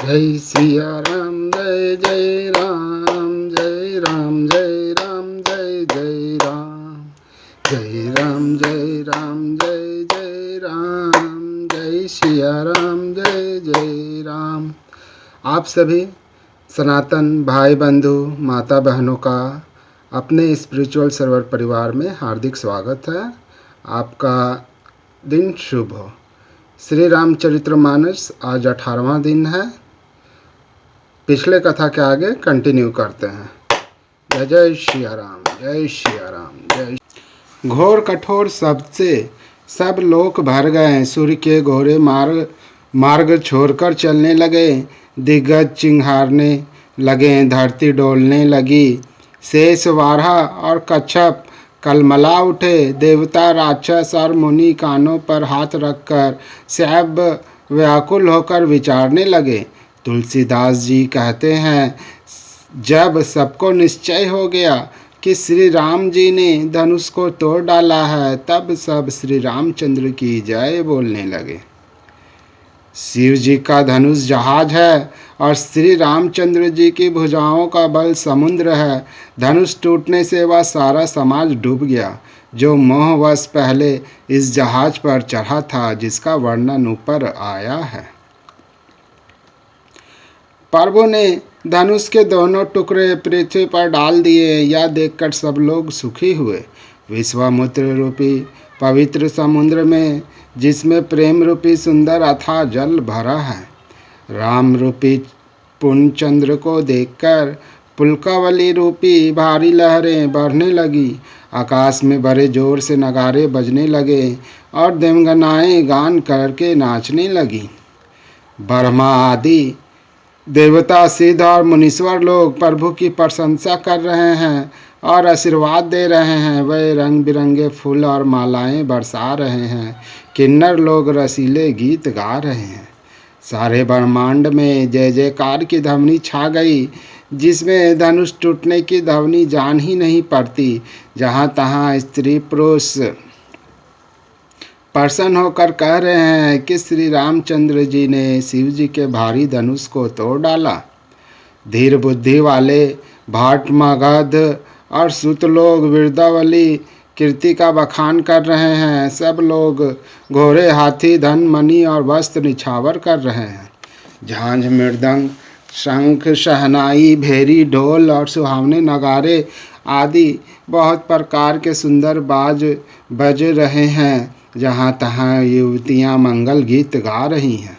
जय सिया राम जय जय राम जय राम जय राम जय जय राम जय राम जय राम जय जय राम जय सिया राम जय जय राम। आप सभी सनातन भाई बंधु माता बहनों का अपने स्पिरिचुअल सर्वर परिवार में हार्दिक स्वागत है। आपका दिन शुभ हो। श्री रामचरितमानस आज 18वां दिन है। पिछले कथा के आगे कंटिन्यू करते हैं। जय जय सिया राम जय सिया राम जय। घोर कठोर शब्द से सब लोक भर गए। सूर्य के घोरे मार्ग छोड़कर चलने लगे। दिग्गज चिंघारने लगे, धरती डोलने लगी। शेष वाराह और कच्छप कलमला उठे। देवता राक्षस और मुनि कानों पर हाथ रखकर सब व्याकुल होकर विचारने लगे। तुलसीदास जी कहते हैं, जब सबको निश्चय हो गया कि श्री राम जी ने धनुष को तोड़ डाला है, तब सब श्री रामचंद्र की जय बोलने लगे। शिव जी का धनुष जहाज है और श्री रामचंद्र जी की भुजाओं का बल समुद्र है। धनुष टूटने से वह सारा समाज डूब गया, जो मोहवश पहले इस जहाज पर चढ़ा था, जिसका वर्णन ऊपर आया है। प्रभु ने धनुष के दोनों टुकड़े पृथ्वी पर डाल दिए। यह देखकर सब लोग सुखी हुए। विश्वामित्र रूपी पवित्र समुद्र में, जिसमें प्रेम रूपी सुंदर अथाह जल भरा है, राम रूपी पूर्णचंद्र को देखकर पुलकावली रूपी भारी लहरें बढ़ने लगी। आकाश में बड़े जोर से नगारे बजने लगे और देवगनाएं गान करके नाचने लगी। ब्रह्मा आदि देवता, सिद्ध और मुनीश्वर लोग प्रभु की प्रशंसा कर रहे हैं और आशीर्वाद दे रहे हैं। वे रंग बिरंगे फूल और मालाएं बरसा रहे हैं। किन्नर लोग रसीले गीत गा रहे हैं। सारे ब्रह्मांड में जय जयकार की ध्वनि छा गई, जिसमें धनुष टूटने की ध्वनि जान ही नहीं पड़ती। जहाँ तहाँ स्त्री पुरुष प्रसन्न होकर कह रहे हैं कि श्री रामचंद्र जी ने शिव जी के भारी धनुष को तोड़ डाला। धीर बुद्धि वाले भाट मगध और सुत लोग वीरदावली कीर्ति का बखान कर रहे हैं। सब लोग घोड़े, हाथी, धन, मणि और वस्त्र निछावर कर रहे हैं। झांझ, मृदंग, शंख, शहनाई, भेरी, ढोल और सुहावने नगारे आदि बहुत प्रकार के सुंदर बाज बज रहे हैं। जहाँ तहाँ युवतियाँ मंगल गीत गा रही हैं।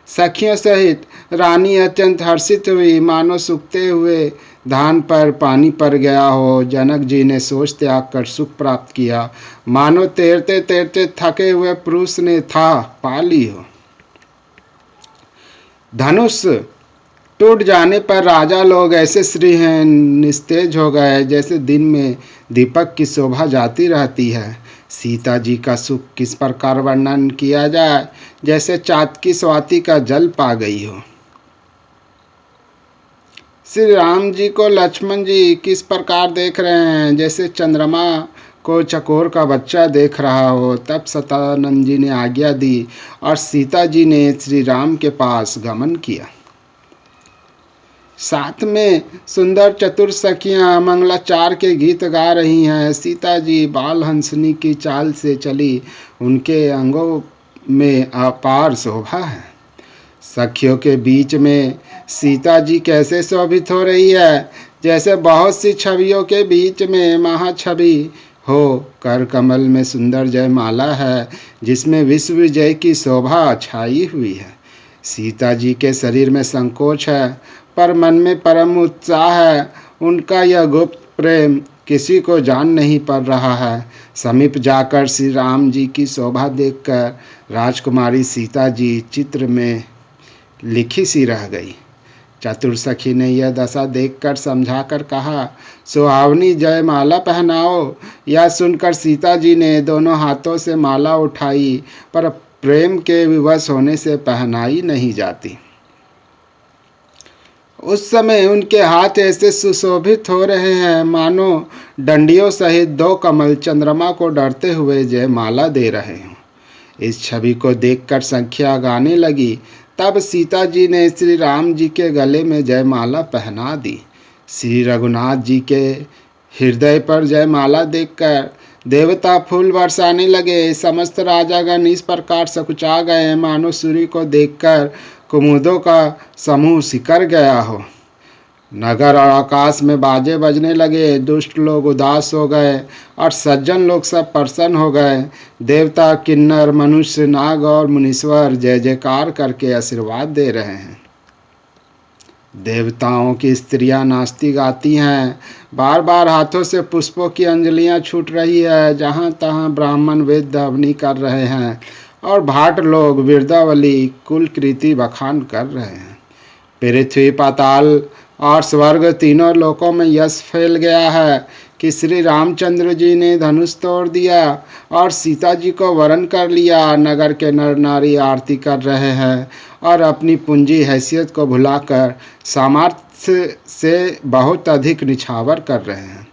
सखियों सहित रानी अत्यंत हर्षित हुई, मानो सूखते हुए धान पर पानी पड़ गया हो। जनक जी ने सोच त्याग कर सुख प्राप्त किया, मानो तैरते तैरते थके हुए पुरुष ने था पा ली हो। धनुष टूट जाने पर राजा लोग ऐसे श्री हैं निस्तेज हो गए, जैसे दिन में दीपक की शोभा जाती रहती है। सीता जी का सुख किस प्रकार वर्णन किया जाए, जैसे चाँद की स्वाति का जल पा गई हो। श्री राम जी को लक्ष्मण जी किस प्रकार देख रहे हैं, जैसे चंद्रमा को चकोर का बच्चा देख रहा हो। तब सतानंद जी ने आज्ञा दी और सीता जी ने श्री राम के पास गमन किया। साथ में सुंदर चतुर सखियाँ मंगलाचार के गीत गा रही हैं। सीता जी बाल हंसनी की चाल से चली, उनके अंगों में अपार शोभा है। सखियों के बीच में सीता जी कैसे शोभित हो रही है, जैसे बहुत सी छवियों के बीच में महाछवि हो। कर कमल में सुंदर जयमाला है, जिसमें विश्व विजय की शोभा छाई हुई है। सीता जी के शरीर में संकोच है, पर मन में परम उत्साह है। उनका यह गुप्त प्रेम किसी को जान नहीं पड़ रहा है। समीप जाकर श्री राम जी की शोभा देखकर राजकुमारी सीता जी चित्र में लिखी सी रह गई। चतुर सखी ने यह दशा देखकर समझाकर कहा, सुहावनी जयमाला पहनाओ। यह सुनकर सीता जी ने दोनों हाथों से माला उठाई, पर प्रेम के विवश होने से पहनाई नहीं जाती। उस समय उनके हाथ ऐसे सुशोभित हो रहे हैं, मानो डंडियों सहित 2 कमल चंद्रमा को डरते हुए जयमाला दे रहे हों। इस छवि को देखकर संख्या गाने लगी। तब सीता जी ने श्री राम जी के गले में जयमाला पहना दी। श्री रघुनाथ जी के हृदय पर जयमाला देखकर देवता फूल बरसाने लगे। समस्त राजागण इस प्रकार सकुचा गए मानो सूर्य को देखकर कुमुदों का समूह सिकर गया हो। नगर और आकाश में बाजे बजने लगे। दुष्ट लोग उदास हो गए और सज्जन लोग सब प्रसन्न हो गए। देवता, किन्नर, मनुष्य, नाग और मुनीश्वर जय जयकार करके आशीर्वाद दे रहे हैं। देवताओं की स्त्रियां नाचती गाती हैं। बार बार हाथों से पुष्पों की अंजलियां छूट रही है। जहां तहां ब्राह्मण वेद अवनी कर रहे हैं और भाट लोग वीरदावली कुल कृति बखान कर रहे हैं। पृथ्वी, पाताल और स्वर्ग तीनों लोकों में यश फैल गया है कि श्री रामचंद्र जी ने धनुष तोड़ दिया और सीता जी को वरण कर लिया। नगर के नर नारी आरती कर रहे हैं और अपनी पूंजी हैसियत को भुलाकर सामर्थ्य से बहुत अधिक निछावर कर रहे हैं।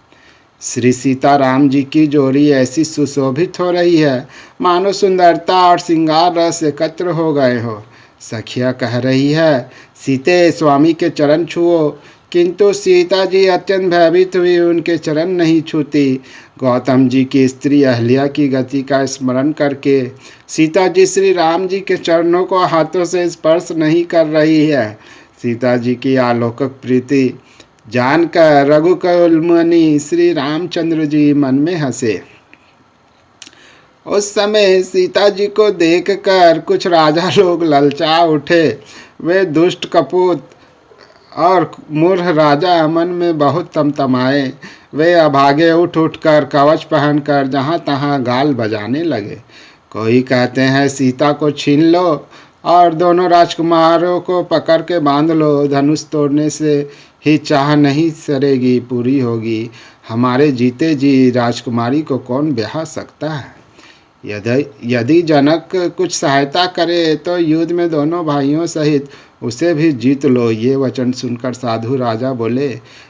श्री सीता राम जी की जोड़ी ऐसी सुशोभित हो रही है मानो सुंदरता और श्रृंगार रस एकत्र हो गए हो। सखिया कह रही है, सीते स्वामी के चरण छुओ, किंतु सीता जी अत्यंत भयभीत हुई उनके चरण नहीं छूती। गौतम जी की स्त्री अहल्या की गति का स्मरण करके सीता जी श्री राम जी के चरणों को हाथों से स्पर्श नहीं कर रही है। सीता जी की आलोकक प्रीति जानकर रघुकुल मुनि श्री रामचंद्र जी मन में हंसे। उस समय सीता जी को देखकर कुछ राजा लोग ललचा उठे। वे दुष्ट कपूत और मूर्ख राजा मन में बहुत तमतमाए। वे अभागे उठ उठकर कवच पहनकर जहाँ तहाँ गाल बजाने लगे। कोई कहते हैं सीता को छीन लो और दोनों राजकुमारों को पकड़ के बांध लो। धनुष तोड़ने से ही चाह नहीं सरेगी पूरी होगी। हमारे जीते जी राजकुमारी को कौन ब्याह सकता है। यदि जनक कुछ सहायता करे तो युद्ध में दोनों भाइयों सहित उसे भी जीत लो। ये वचन सुनकर साधु राजा बोले,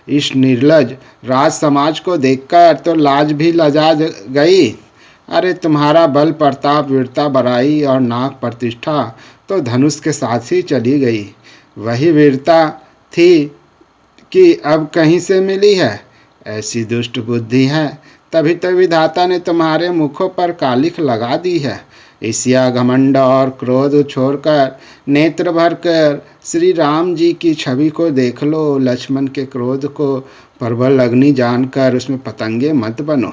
इस निर्लज राज समाज को देखकर तो लाज भी लजा गई। अरे तुम्हारा बल, प्रताप, वीरता, बड़ाई और नाक प्रतिष्ठा तो धनुष के साथ ही चली गई। वही वीरता थी कि अब कहीं से मिली है। ऐसी दुष्ट बुद्धि है, तभी तो विधाता ने तुम्हारे मुखों पर कालिख लगा दी है। ईर्ष्या, घमंड और क्रोध छोड़कर नेत्र भरकर श्री राम जी की छवि को देख लो। लक्ष्मण के क्रोध को प्रबल अग्नि जानकर उसमें पतंगे मत बनो।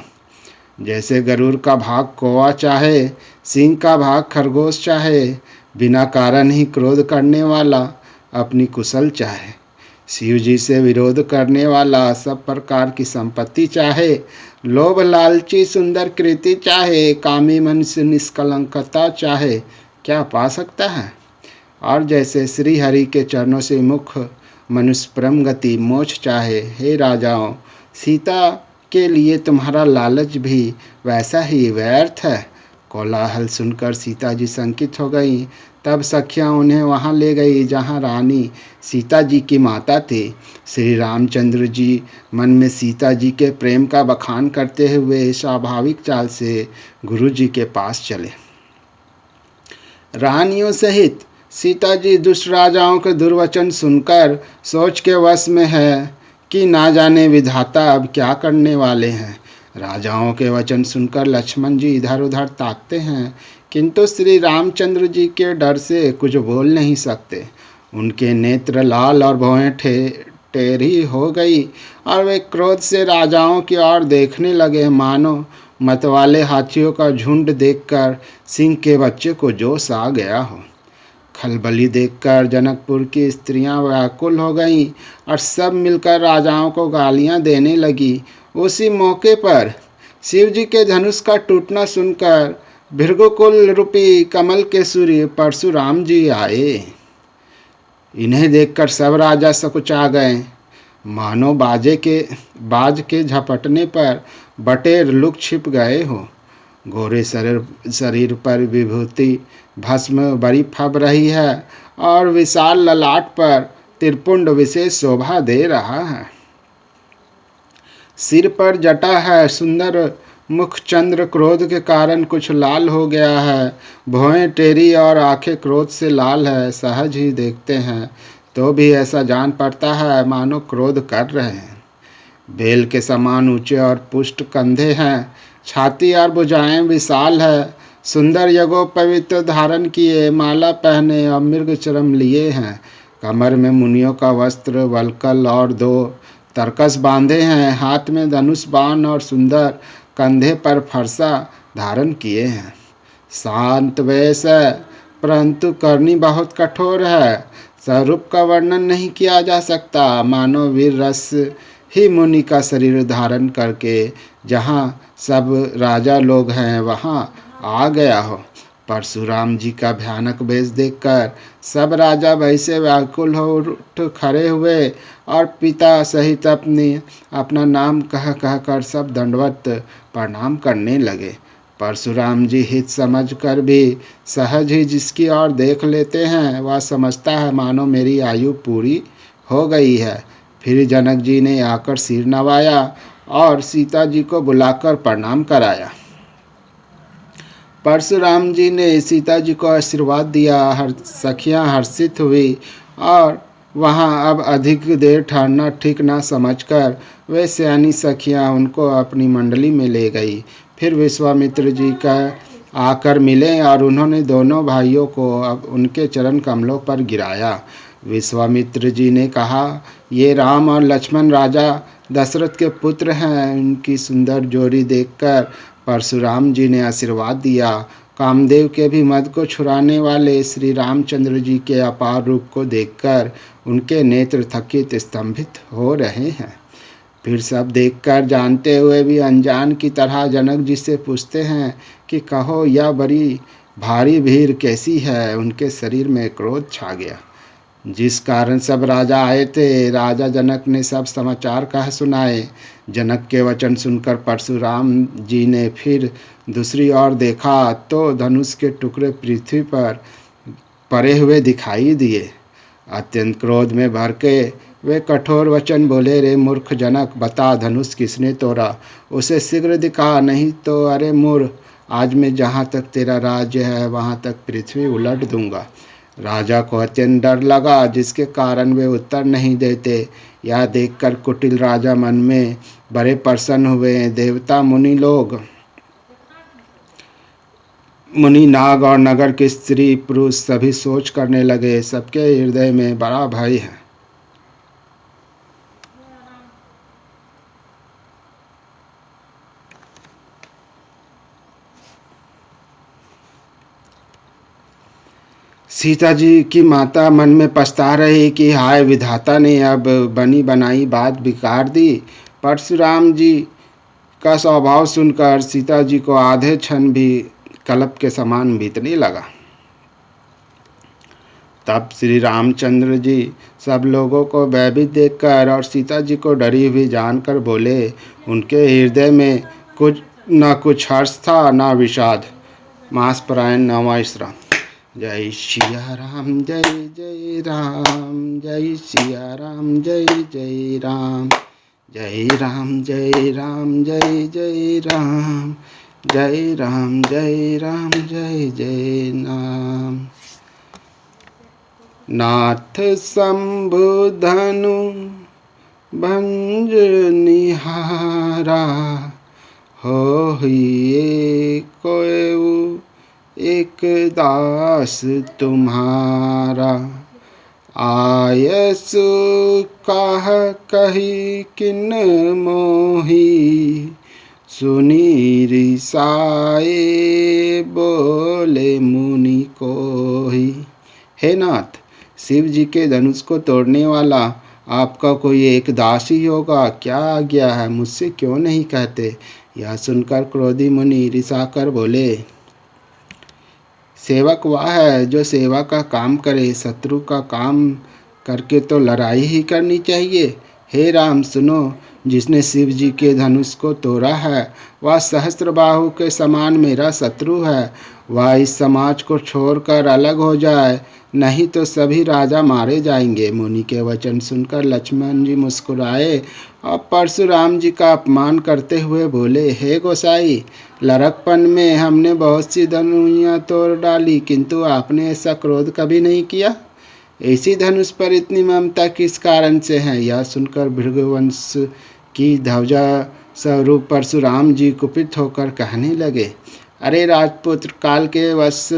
जैसे गरुड़ का भाग कौवा चाहे, सिंह का भाग खरगोश चाहे, बिना कारण ही क्रोध करने वाला अपनी कुशल चाहे। शिव जी से विरोध करने वाला सब प्रकार की संपत्ति चाहे। लोभ लालची सुंदर कृति चाहे, कामी मन से निष्कलंकता चाहे, क्या पा सकता है। और जैसे श्री हरि के चरणों से मुख मनुष्य परम गति मोक्ष चाहे। हे राजाओं, सीता के लिए तुम्हारा लालच भी वैसा ही व्यर्थ है। कोलाहल सुनकर सीता जी शंकित हो गईं। तब सखियाँ उन्हें वहाँ ले गई जहाँ रानी सीता जी की माता थी। श्री रामचंद्र जी मन में सीता जी के प्रेम का बखान करते हुए स्वाभाविक चाल से गुरु जी के पास चले। रानियों सहित सीता जी दुष्ट राजाओं के दुर्वचन सुनकर सोच के वश में है कि ना जाने विधाता अब क्या करने वाले हैं। राजाओं के वचन सुनकर लक्ष्मण जी इधर उधर ताकते हैं, किंतु श्री रामचंद्र जी के डर से कुछ बोल नहीं सकते। उनके नेत्र लाल और भौहें टेढ़ी हो गई और वे क्रोध से राजाओं की ओर देखने लगे मानो मतवाले हाथियों का झुंड देखकर सिंह के बच्चे को जोश आ गया हो। खलबली देखकर जनकपुर की स्त्रियां व्याकुल हो गईं और सब मिलकर राजाओं को गालियां देने लगी। उसी मौके पर शिव जी के धनुष का टूटना सुनकर भृगुकुल रूपी कमल के सूर्य परशुराम जी आए। इन्हें देखकर सब राजा सकुचा गए मानो बाज के झपटने पर बटेर लुक छिप गए हो। गोरे शरीर पर विभूति भस्म बड़ी फब रही है और विशाल ललाट पर त्रिपुंड विशेष शोभा दे रहा है। सिर पर जटा है, सुंदर मुख चंद्र क्रोध के कारण कुछ लाल हो गया है, भौहें टेढ़ी और आंखें क्रोध से लाल है। सहज ही देखते हैं तो भी ऐसा जान पड़ता है मानो क्रोध कर रहे हैं। बेल के समान ऊंचे और पुष्ट कंधे हैं, छाती और भुजाएं विशाल है। सुंदर यज्ञोपवीत धारण किए, माला पहने और मृग चरम लिए हैं। कमर में मुनियों का वस्त्र वलकल और 2 तरकस बांधे हैं। हाथ में धनुष बाण और सुंदर, कंधे पर फरसा धारण किए हैं। शांत वेश है परंतु करनी बहुत कठोर है। स्वरूप का वर्णन नहीं किया जा सकता, मानो वीर रस ही मुनि का शरीर धारण करके जहाँ सब राजा लोग हैं वहाँ आ गया हो। परशुराम जी का भयानक वेश देखकर सब राजा वैसे व्याकुल हो उठ खड़े हुए और पिता सहित अपना नाम कह कह कर सब दंडवत प्रणाम करने लगे। परशुराम जी हित समझ कर भी सहज ही जिसकी ओर देख लेते हैं वह समझता है मानो मेरी आयु पूरी हो गई है। फिर जनक जी ने आकर सिर नवाया और सीता जी को बुलाकर प्रणाम कराया। परशुराम जी ने सीता जी को आशीर्वाद दिया। सखियां हर्षित हुई और वहां अब अधिक देर ठहरना ठीक ना समझकर वे सयानी सखियां उनको अपनी मंडली में ले गई। फिर विश्वामित्र जी का आकर मिले और उन्होंने दोनों भाइयों को अब उनके चरण कमलों पर गिराया। विश्वामित्र जी ने कहा, ये राम और लक्ष्मण राजा दशरथ के पुत्र हैं। उनकी सुंदर जोड़ी देखकर परशुराम जी ने आशीर्वाद दिया। कामदेव के भी मद को छुड़ाने वाले श्री रामचंद्र जी के अपार रूप को देखकर उनके नेत्र थकित स्तंभित हो रहे हैं। फिर सब देखकर जानते हुए भी अनजान की तरह जनक जी से पूछते हैं कि कहो यह बड़ी भारी भीड़ कैसी है। उनके शरीर में क्रोध छा गया, जिस कारण सब राजा आए थे। राजा जनक ने सब समाचार कह सुनाए। जनक के वचन सुनकर परशुराम जी ने फिर दूसरी ओर देखा तो धनुष के टुकड़े पृथ्वी पर पड़े हुए दिखाई दिए। अत्यंत क्रोध में भर के वे कठोर वचन बोले, रे मूर्ख जनक, बता धनुष किसने तोड़ा, उसे शीघ्र दिखा, नहीं तो अरे मूर्ख, आज मैं जहाँ तक तेरा राज्य है वहाँ तक पृथ्वी उलट दूंगा। राजा को अत्यंत डर लगा, जिसके कारण वे उत्तर नहीं देते। यह देखकर कुटिल राजा मन में बड़े प्रसन्न हुए। देवता मुनि नाग और नगर के स्त्री पुरुष सभी सोच करने लगे, सबके हृदय में बड़ा भय है। सीता जी की माता मन में पछता रही कि हाय विधाता ने अब बनी बनाई बात बिगाड़ दी। परशुराम जी का स्वभाव सुनकर सीता जी को आधे क्षण भी कल्प के समान बीतने लगा। तब श्री रामचंद्र जी सब लोगों को भयभीत देखकर और सीता जी को डरी हुई जानकर बोले। उनके हृदय में कुछ हर्ष था न विषाद। मासपरायण 9वां श्रावण। जय सिया राम जय जय राम, जय सिया राम जय जय राम, जय राम जय राम जय जय राम, जय राम जय राम जय जय नाम। नाथ शंभु धनु भंज निहारा, हो ये कोई एक दास तुम्हारा। आयसु कह कही किन मोही, सुनी रिसाए बोले मुनि कोही। हे नाथ, शिव जी के धनुष को तोड़ने वाला आपका कोई एक दास ही होगा। क्या आज्ञा है, मुझसे क्यों नहीं कहते। यह सुनकर क्रोधी मुनि रिसाकर बोले, सेवक वह है जो सेवा का काम करे, शत्रु का काम करके तो लड़ाई ही करनी चाहिए। हे राम सुनो, जिसने शिव जी के धनुष को तोड़ा है वह सहस्त्र बाहु के समान मेरा शत्रु है। वह इस समाज को छोड़कर अलग हो जाए, नहीं तो सभी राजा मारे जाएंगे। मुनि के वचन सुनकर लक्ष्मण जी मुस्कुराए और परशुराम जी का अपमान करते हुए बोले, हे गोसाई, लड़कपन में हमने बहुत सी धनुइयाँ तोड़ डाली, किंतु आपने ऐसा क्रोध कभी नहीं किया। ऐसी धनुष पर इतनी ममता किस कारण से है? यह सुनकर भृगुवंश की ध्वजा स्वरूप परशुराम जी कुपित होकर कहने लगे, अरे राजपुत्र, काल के वश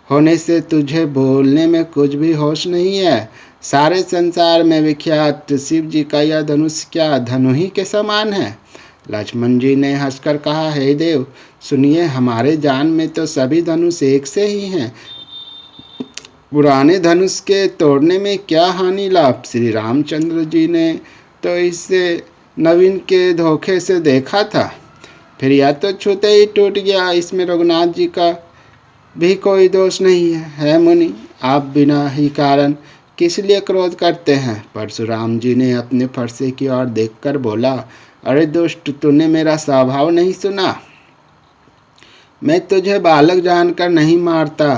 होने से तुझे बोलने में कुछ भी होश नहीं है। सारे संसार में विख्यात शिव जी का यह धनुष क्या धनु ही के समान है? लक्ष्मण जी ने हंसकर कहा, हे देव, सुनिए, हमारे जान में तो सभी धनुष एक से ही हैं। पुराने धनुष के तोड़ने में क्या हानि लाभ? श्री रामचंद्र जी ने तो इसे नवीन के धोखे से देखा था, फिर यह तो छूते ही टूट गया। इसमें रघुनाथ जी का भी कोई दोष नहीं है। है मुनि, आप बिना ही कारण किस लिए क्रोध करते हैं? परशुराम जी ने अपने फरसे की ओर देखकर बोला, अरे दुष्ट, तूने मेरा स्वभाव नहीं सुना। मैं तुझे बालक जानकर नहीं मारता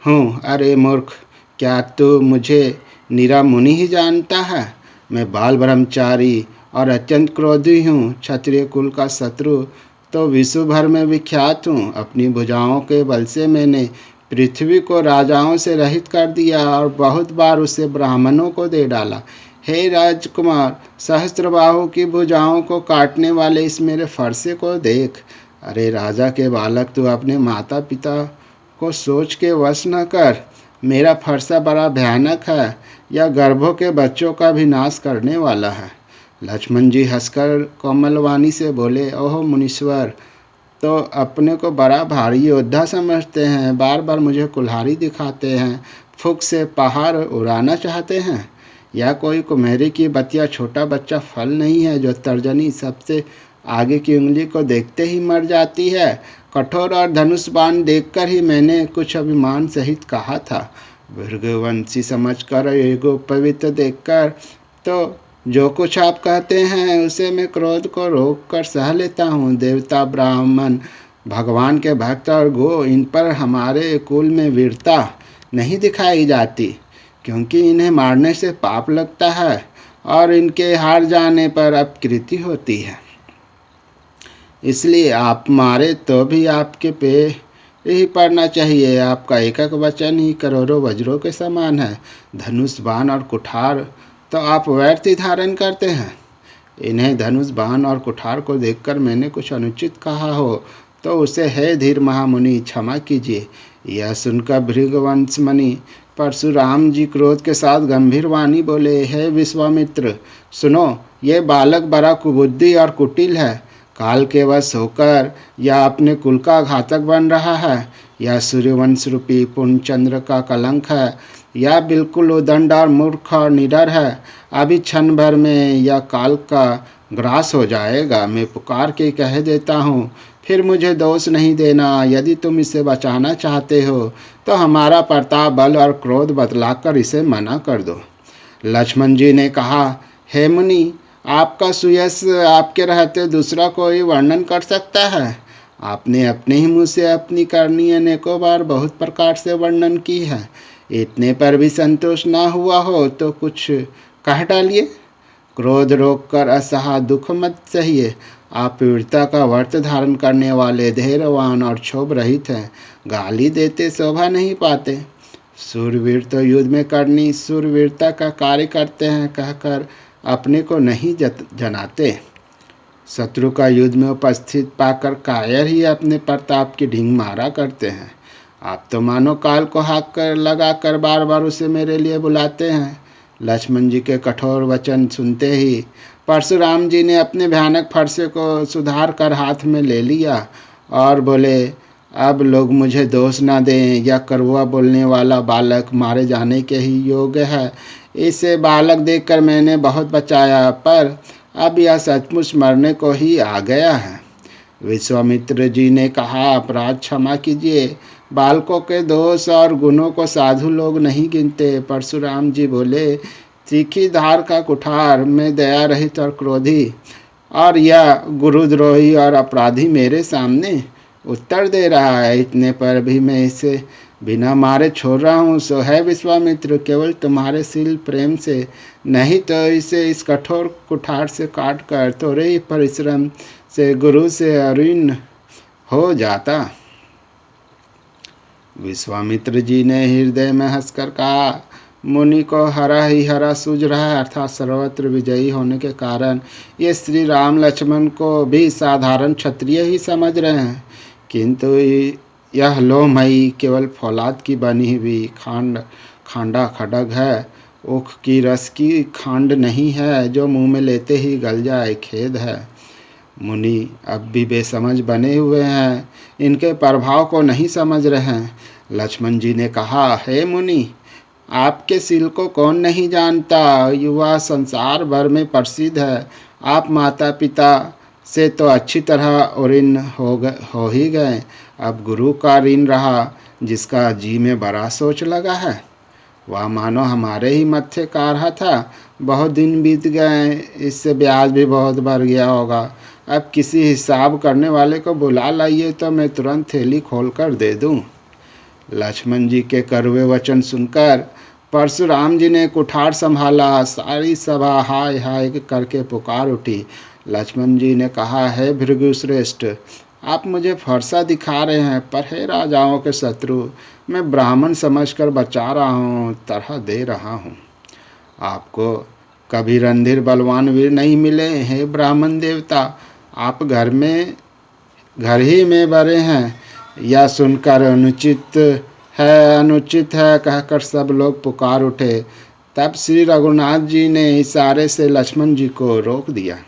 हूँ। अरे मूर्ख, क्या तू मुझे निरा मुनि ही जानता है? मैं बाल ब्रह्मचारी और अत्यंत क्रोधी हूँ। क्षत्रिय कुल का शत्रु तो विश्व भर में विख्यात हूँ। अपनी भुजाओं के बल से मैंने पृथ्वी को राजाओं से रहित कर दिया और बहुत बार उसे ब्राह्मणों को दे डाला। हे राजकुमार, सहस्त्रबाहु की भुजाओं को काटने वाले इस मेरे फरसे को देख। अरे राजा के बालक, तू अपने माता पिता को सोच के वश न कर। मेरा फरसा बड़ा भयानक है, यह गर्भों के बच्चों का भी नाश करने वाला है। लक्ष्मण जी हंसकर कोमलवाणी से बोले, ओह मुनीश्वर, तो अपने को बड़ा भारी योद्धा समझते हैं, बार बार मुझे कुल्हाड़ी दिखाते हैं, फूंक से पहाड़ उड़ाना चाहते हैं। यह कोई कुम्हेरी की बतिया छोटा बच्चा फल नहीं है जो तर्जनी सबसे आगे की उंगली को देखते ही मर जाती है। कठोर और धनुष बाण देखकर ही मैंने कुछ अभिमान सहित कहा था। भृगुवंशी समझकर एगो पवित्र देखकर तो जो कुछ आप कहते हैं उसे मैं क्रोध को रोक कर सह लेता हूँ। देवता, ब्राह्मण, भगवान के भक्त और गो, इन पर हमारे कुल में वीरता नहीं दिखाई जाती, क्योंकि इन्हें मारने से पाप लगता है और इनके हार जाने पर अपकृति होती है। इसलिए आप मारे तो भी आपके पे ही पड़ना चाहिए। आपका एक एक वचन ही करोड़ों वज्रों के समान है। धनुष, बाण और कुठार तो आप व्यर्थ ही धारण करते हैं। इन्हें धनुष, बाण और कुठार को देखकर मैंने कुछ अनुचित कहा हो तो उसे हे धीर महामुनि क्षमा कीजिए। यह सुनकर भृगुवंश मुनि परशुराम जी क्रोध के साथ गंभीर वाणी बोले, हे विश्वामित्र, सुनो, ये बालक बड़ा कुबुद्धि और कुटिल है। काल के वश होकर यह अपने कुल का घातक बन रहा है। यह सूर्यवंश रूपी पूर्णचंद्र का कलंक है। यह बिल्कुल उदंड और मूर्ख और निडर है। अभी क्षण भर में यह काल का ग्रास हो जाएगा। मैं पुकार के कह देता हूँ, फिर मुझे दोष नहीं देना। यदि तुम इसे बचाना चाहते हो तो हमारा प्रताप, बल और क्रोध बतलाकर इसे मना कर दो। लक्ष्मण जी ने कहा, हे मुनि, आपका सुयश आपके रहते दूसरा कोई वर्णन कर सकता है? आपने अपने ही मुँह से अपनी करनी अनेकों बार बहुत प्रकार से वर्णन की है। इतने पर भी संतोष ना हुआ हो तो कुछ कह डालिए। क्रोध रोक कर असहा दुख मत सहिए। आप वीरता का व्रत धारण करने वाले, धैर्यवान और क्षोभ रहित हैं। गाली देते शोभा नहीं पाते। सूरवीर तो युद्ध में करनी सूरवीरता का कार्य करते हैं कहकर अपने को नहीं जनाते। शत्रु का युद्ध में उपस्थित पाकर कायर ही अपने प्रताप की ढींग मारा करते हैं। आप तो मानो काल को हाथ कर लगा कर बार बार उसे मेरे लिए बुलाते हैं। लक्ष्मण जी के कठोर वचन सुनते ही परशुराम जी ने अपने भयानक फरसे को सुधार कर हाथ में ले लिया और बोले, अब लोग मुझे दोष ना दें। यह कड़वा बोलने वाला बालक मारे जाने के ही योग्य है। इसे बालक देखकर मैंने बहुत बचाया, पर अब यह सचमुच मरने को ही आ गया है। विश्वामित्र जी ने कहा, अपराध क्षमा कीजिए। बालकों के दोष और गुणों को साधु लोग नहीं गिनते। परशुराम जी बोले, तीखी धार का कुठार में दया रहित और क्रोधी, और यह गुरुद्रोही और अपराधी मेरे सामने। उत्तर दे रहा है। इतने पर भी मैं इसे बिना मारे छोड़ रहा हूँ, सो है विश्वामित्र केवल तुम्हारे शील प्रेम से, नहीं तो इसे इस कठोर कुठार से काट कर थोड़े ही परिश्रम से गुरु से अऋण हो जाता। विश्वामित्र जी ने हृदय में हंसकर कहा, मुनि को हरा ही हरा सूझ रहा है, अर्थात सर्वत्र विजयी होने के कारण ये श्री राम लक्ष्मण को भी साधारण क्षत्रिय ही समझ रहे हैं, किंतु यह लोहमयी केवल फौलाद की बनी हुई खांडा खड़ग है, ऊख की रस की खांड नहीं है जो मुंह में लेते ही गल जाए। खेद है, मुनि अब भी बेसमझ बने हुए हैं, इनके प्रभाव को नहीं समझ रहे हैं। लक्ष्मण जी ने कहा, हे मुनि, आपके शील को कौन नहीं जानता, युवा संसार भर में प्रसिद्ध है। आप माता पिता से तो अच्छी तरह ऋण हो ही गए, अब गुरु का ऋण रहा, जिसका जी में बड़ा सोच लगा है। वह मानो हमारे ही मत्थे का रहा था, बहुत दिन बीत गए, इससे ब्याज भी बहुत बढ़ गया होगा। अब किसी हिसाब करने वाले को बुला लाइए तो मैं तुरंत थैली खोल कर दे दूं। लक्ष्मण जी के कड़वे वचन सुनकर परशुराम जी ने कुठार संभाला। सारी सभा हाय हाय करके पुकार उठी। लक्ष्मण जी ने कहा, हे भृगुश्रेष्ठ, आप मुझे फरसा दिखा रहे हैं, पर हे राजाओं के शत्रु, मैं ब्राह्मण समझकर बचा रहा हूँ, तरह दे रहा हूँ। आपको कभी रणधीर बलवान वीर नहीं मिले, हे ब्राह्मण देवता, आप घर ही में बड़े हैं, यह सुनकर अनुचित है कहकर सब लोग पुकार उठे। तब श्री रघुनाथ जी ने इशारे से लक्ष्मण जी को रोक दिया।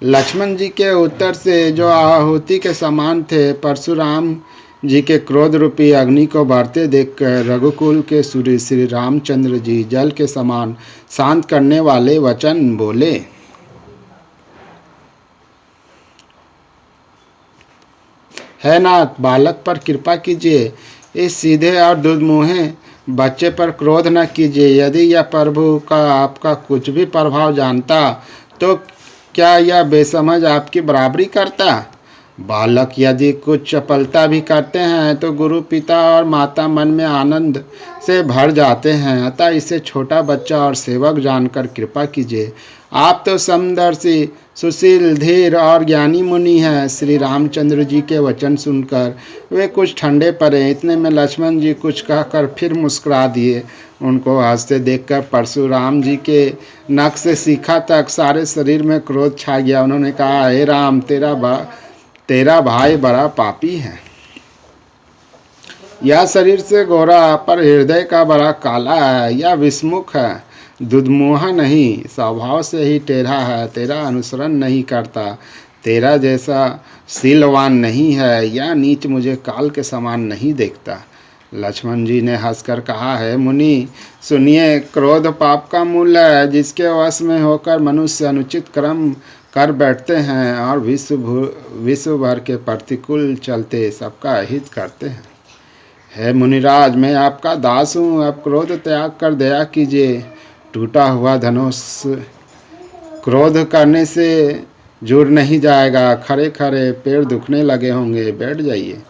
लक्ष्मण जी के उत्तर से जो आहुति के समान थे, परशुराम जी के क्रोध रूपी अग्नि को बढ़ते देखकर रघुकुल के सूर्य श्री रामचंद्र जी जल के समान शांत करने वाले वचन बोले। है नाथ, बालक पर कृपा कीजिए, इस सीधे और दुधमुहे बच्चे पर क्रोध न कीजिए। यदि यह प्रभु का आपका कुछ भी प्रभाव जानता तो क्या यह बेसमझ आपकी बराबरी करता? बालक यदि कुछ चपलता भी करते हैं तो गुरु पिता और माता मन में आनंद से भर जाते हैं, अतः इसे छोटा बच्चा और सेवक जानकर कृपा कीजिए। आप तो समदर्शी, सुशील, धीर और ज्ञानी मुनि हैं। श्री रामचंद्र जी के वचन सुनकर वे कुछ ठंडे पड़े। इतने में लक्ष्मण जी कुछ कहकर फिर मुस्कुरा दिए। उनको हंसते देखकर परशुराम जी के नख से शिखा तक सारे शरीर में क्रोध छा गया। उन्होंने कहा, हे राम, तेरा भाई बड़ा पापी है। यह शरीर से गोरा पर हृदय का बड़ा काला है। यह विस्मुख है, दुधमुहा नहीं, स्वभाव से ही टेढ़ा है, तेरा अनुसरण नहीं करता, तेरा जैसा शीलवान नहीं है, यह नीच मुझे काल के समान नहीं देखता। लक्ष्मण जी ने हंसकर कहा, है मुनि, सुनिए, क्रोध पाप का मूल है, जिसके वश में होकर मनुष्य अनुचित कर्म कर बैठते हैं और विश्व भर के प्रतिकूल चलते सबका हित करते हैं। है मुनिराज, मैं आपका दास हूँ, अब क्रोध त्याग कर दया कीजिए। टूटा हुआ धनुष क्रोध करने से जुड़ नहीं जाएगा, खड़े खड़े पेड़ दुखने लगे होंगे, बैठ जाइए।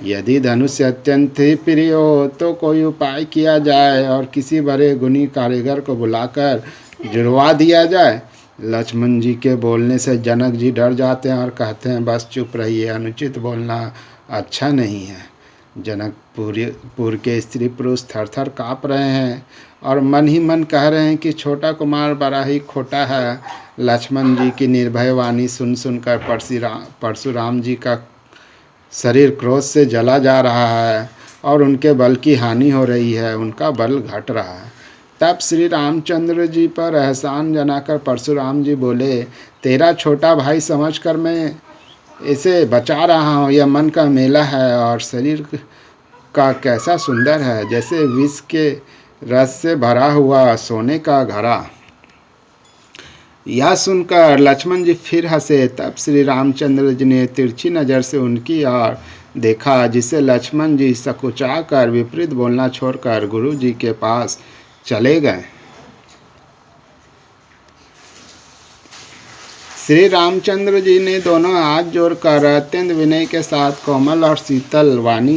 यदि धनुष अत्यंत ही प्रिय हो तो कोई उपाय किया जाए और किसी बड़े गुणी कारीगर को बुलाकर जुड़वा दिया जाए। लक्ष्मण जी के बोलने से जनक जी डर जाते हैं और कहते हैं, बस चुप रहिए, अनुचित बोलना अच्छा नहीं है। जनकपुर के स्त्री पुरुष थर थर काँप रहे हैं और मन ही मन कह रहे हैं कि छोटा कुमार बड़ा ही खोटा है। लक्ष्मण जी की निर्भय वाणी सुन सुनकर परशुराम जी का शरीर क्रोध से जला जा रहा है और उनके बल की हानि हो रही है, उनका बल घट रहा है। तब श्री रामचंद्र जी पर एहसान जनाकर परशुराम जी बोले, तेरा छोटा भाई समझकर मैं इसे बचा रहा हूँ। यह मन का मेला है और शरीर का कैसा सुंदर है, जैसे विष के रस से भरा हुआ सोने का घड़ा। यह सुनकर लक्ष्मण जी फिर हंसे। तब श्री रामचंद्र जी ने तिरछी नज़र से उनकी ओर देखा, जिसे लक्ष्मण जी सकुचा कर विपरीत बोलना छोड़कर गुरु जी के पास चले गए। श्री रामचंद्र जी ने दोनों हाथ जोड़कर अत्यंत विनय के साथ कोमल और शीतल वाणी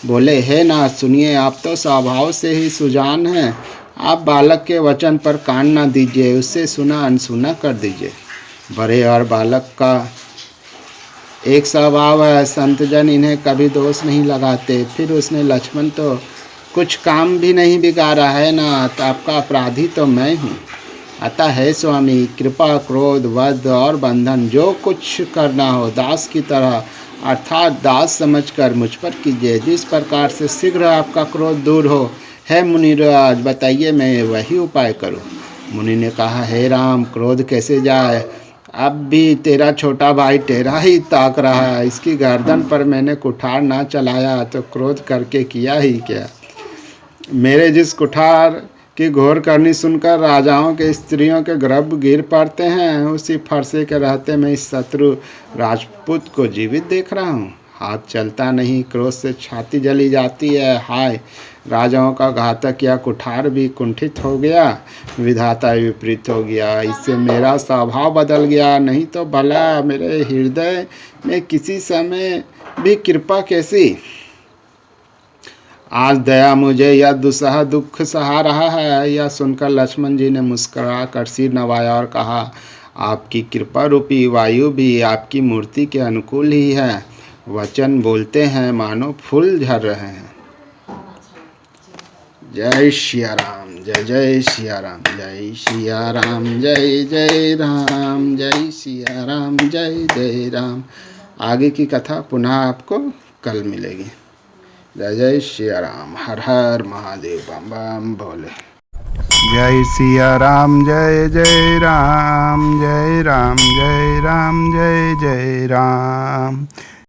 बोले, हे नाथ सुनिए, आप तो स्वभाव से ही सुजान हैं। आप बालक के वचन पर कान न दीजिए, उससे सुना अनसुना कर दीजिए। बड़े और बालक का एक स्वभाव है, संतजन इन्हें कभी दोष नहीं लगाते। फिर उसने लक्ष्मण तो कुछ काम भी नहीं बिगाड़ा है नाथ, आपका अपराधी तो मैं हूँ। अतः है स्वामी, कृपा, क्रोध, वध और बंधन जो कुछ करना हो दास की तरह अर्थात दास समझकर मुझ पर कीजिए। जिस प्रकार से शीघ्र आपका क्रोध दूर हो, है मुनिराज बताइए, मैं वही उपाय करूं। मुनि ने कहा, हे राम, क्रोध कैसे जाए? अब भी तेरा छोटा भाई टेढ़ा ही ताक रहा है। इसकी गर्दन पर मैंने कुठार ना चलाया तो क्रोध करके किया ही क्या? मेरे जिस कुठार की घोर करनी सुनकर राजाओं के स्त्रियों के गर्भ गिर पड़ते हैं, उसी फरसे के रहते मैं इस शत्रु राजपूत को जीवित देख रहा हूँ। हाथ चलता नहीं, क्रोध से छाती जली जाती है। हाय, राजाओं का घातक या कुठार भी कुंठित हो गया, विधाता विपरीत हो गया। इससे मेरा स्वभाव बदल गया, नहीं तो भला मेरे हृदय में किसी समय भी कृपा कैसी? आज दया मुझे यह दुस्सह दुख सहा रहा है। यह सुनकर लक्ष्मण जी ने मुस्कुरा कर सिर नवाया और कहा, आपकी कृपा रूपी वायु भी आपकी मूर्ति के अनुकूल ही है। वचन बोलते हैं मानो फूल झर रहे हैं। जय सिया राम, जय जय सिया राम, जय सिया राम, जय जय राम, जय सिया राम, जय जय राम। आगे की कथा पुनः आपको कल मिलेगी। जय जय सिया राम, हर हर महादेव, बम बम भोले। जय सिया राम, जय जय राम, जय राम, जय राम, जय जय राम।